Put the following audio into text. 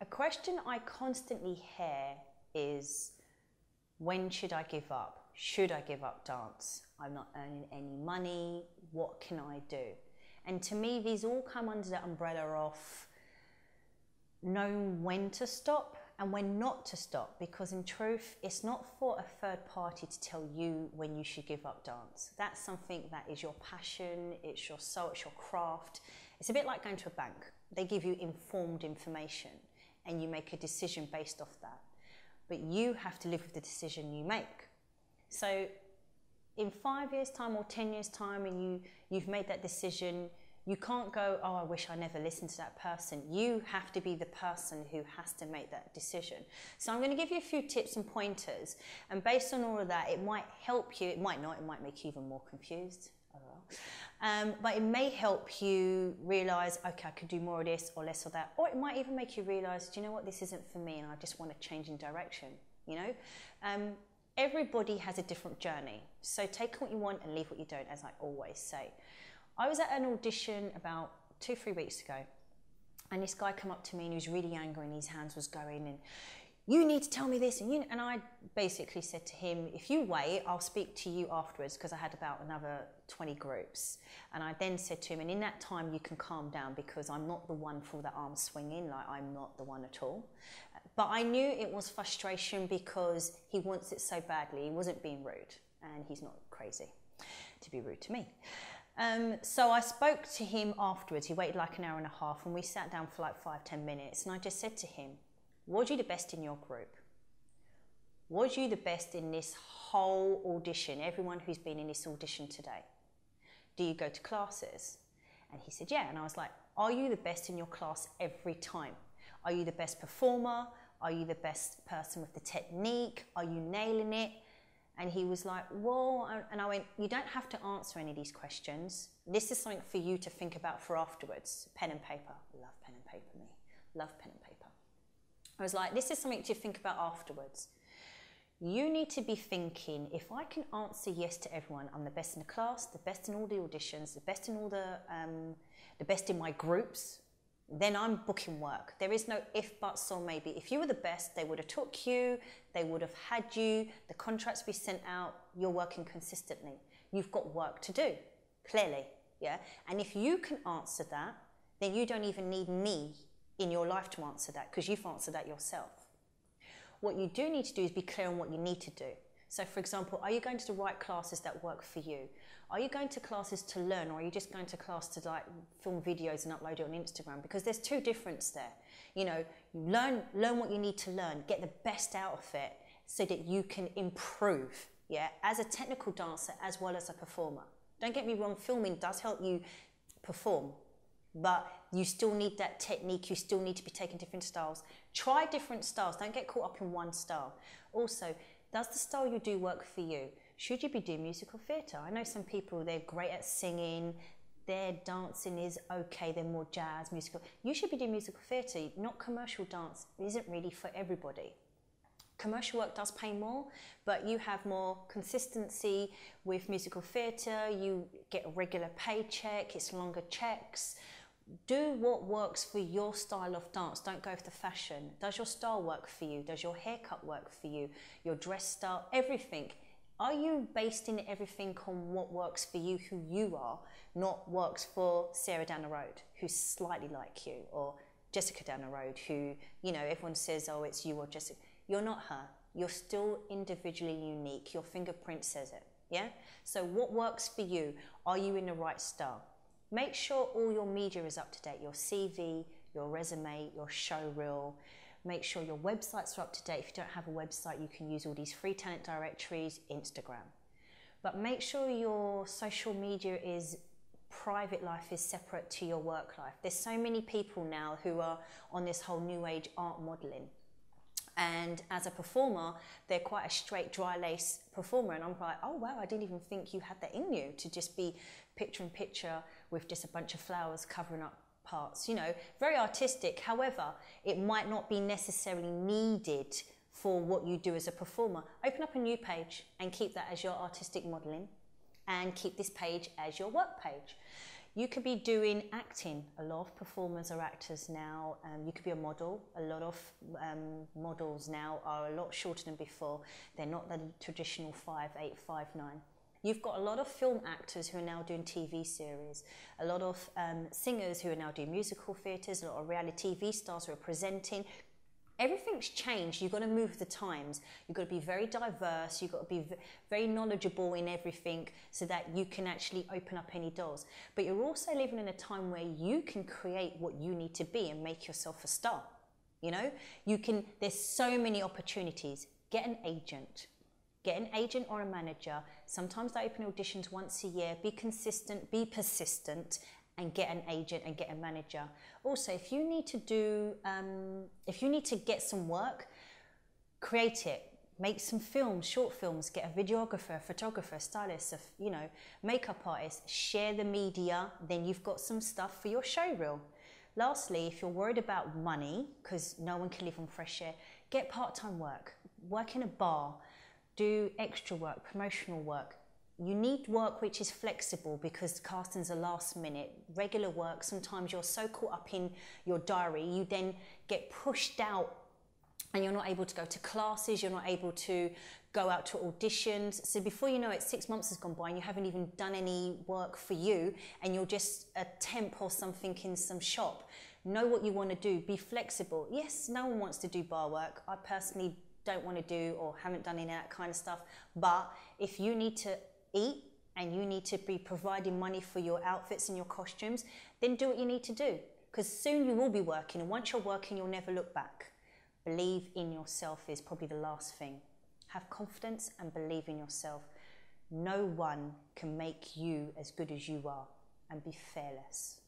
A question I constantly hear is, when should I give up? Should I give up dance? I'm not earning any money. What can I do? And to me, these all come under the umbrella of knowing when to stop and when not to stop, because in truth, it's not for a third party to tell you when you should give up dance. That's something that is your passion, it's your soul, it's your craft. It's a bit like going to a bank. They give you informed information and you make a decision based off that. But you have to live with the decision you make. So in 5 years' time or 10 years' time, and you've made that decision, you can't go, oh, I wish I never listened to that person. You have to be the person who has to make that decision. So I'm going to give you a few tips and pointers, and based on all of that, it might help you, it might not, it might make you even more confused. But it may help you realize, okay, I could do more of this or less of that. Or it might even make you realize, do you know what, this isn't for me and I just want to change in direction, you know? Everybody has a different journey. So take what you want and leave what you don't, as I always say. I was at an audition about 2-3 weeks ago, and this guy came up to me and he was really angry and his hands was going, and you need to tell me this, and I basically said to him, if you wait, I'll speak to you afterwards, because I had about another 20 groups. And I then said to him, and in that time you can calm down, because I'm not the one for the arm swinging, like I'm not the one at all. But I knew it was frustration because he wants it so badly. He wasn't being rude, and he's not crazy to be rude to me. So I spoke to him afterwards. He waited like an hour and a half, and we sat down for like 5-10 minutes, and I just said to him, was you the best in your group? Was you the best in this whole audition, everyone who's been in this audition today? Do you go to classes? And he said, yeah. And I was like, are you the best in your class every time? Are you the best performer? Are you the best person with the technique? Are you nailing it? And he was like, well, and I went, you don't have to answer any of these questions. This is something for you to think about for afterwards. Pen and paper. Love pen and paper, me. Love pen and paper. I was like, this is something to think about afterwards. You need to be thinking, if I can answer yes to everyone, I'm the best in the class, the best in all the auditions, the best in all the best in my groups, then I'm booking work. There is no if, buts, or maybe. If you were the best, they would have took you, they would have had you, the contracts be sent out, you're working consistently. You've got work to do, clearly, yeah? And if you can answer that, then you don't even need me in your life to answer that, because you've answered that yourself. What you do need to do is be clear on what you need to do. So for example, are you going to the right classes that work for you? Are you going to classes to learn, or are you just going to class to like film videos and upload it on Instagram? Because there's two differences there. You know, learn what you need to learn, get the best out of it so that you can improve, yeah, as a technical dancer as well as a performer. Don't get me wrong, filming does help you perform, but you still need that technique, you still need to be taking different styles. Try different styles, don't get caught up in one style. Also, does the style you do work for you? Should you be doing musical theatre? I know some people, they're great at singing, their dancing is okay, they're more jazz, musical. You should be doing musical theatre, not commercial dance. It isn't really for everybody. Commercial work does pay more, but you have more consistency with musical theatre, you get a regular paycheck, it's longer checks. Do what works for your style of dance. Don't go for the fashion. Does your style work for you? Does your haircut work for you? Your dress style, everything. Are you basing everything on what works for you, who you are, not works for Sarah down the road, who's slightly like you, or Jessica down the road, who, you know, everyone says, oh, it's you or Jessica. You're not her. You're still individually unique. Your fingerprint says it, yeah? So what works for you? Are you in the right style? Make sure all your media is up to date, your CV, your resume, your show reel. Make sure your websites are up to date. If you don't have a website, you can use all these free talent directories, Instagram. But make sure your social media is, private life is separate to your work life. There's so many people now who are on this whole new age art modeling. And as a performer, they're quite a straight, dry lace performer. And I'm like, oh wow, I didn't even think you had that in you, to just be picture in picture with just a bunch of flowers covering up parts, you know, very artistic. However, it might not be necessarily needed for what you do as a performer. Open up a new page and keep that as your artistic modeling, and keep this page as your work page. You could be doing acting. A lot of performers are actors now. You could be a model. A lot of models now are a lot shorter than before. They're not the traditional 5'8", 5'9". You've got a lot of film actors who are now doing TV series. A lot of singers who are now doing musical theatres. A lot of reality TV stars who are presenting. Everything's changed. You've got to move with the times. You've got to be very diverse. You've got to be very knowledgeable in everything so that you can actually open up any doors. But you're also living in a time where you can create what you need to be and make yourself a star. You know, there's so many opportunities. Get an agent. Get an agent or a manager. Sometimes they open auditions once a year. Be consistent, be persistent, and get an agent and get a manager. Also, if you need to get some work, create it. Make some films, short films, get a videographer, a photographer, a stylist, makeup artist, share the media, then you've got some stuff for your show reel. Lastly, if you're worried about money, because no one can live on fresh air, get part-time work. Work in a bar, do extra work, promotional work. You need work which is flexible because castings are last minute. Regular work, sometimes you're so caught up in your diary, you then get pushed out and you're not able to go to classes, you're not able to go out to auditions. So before you know it, 6 months has gone by and you haven't even done any work for you and you're just a temp or something in some shop. Know what you want to do, be flexible. Yes, no one wants to do bar work. I personally don't want to do or haven't done any of that kind of stuff. But if you need to eat and you need to be providing money for your outfits and your costumes, then do what you need to do, because soon you will be working, and once you're working you'll never look back. Believe in yourself is probably the last thing. Have confidence and believe in yourself. No one can make you as good as you are, and be fearless.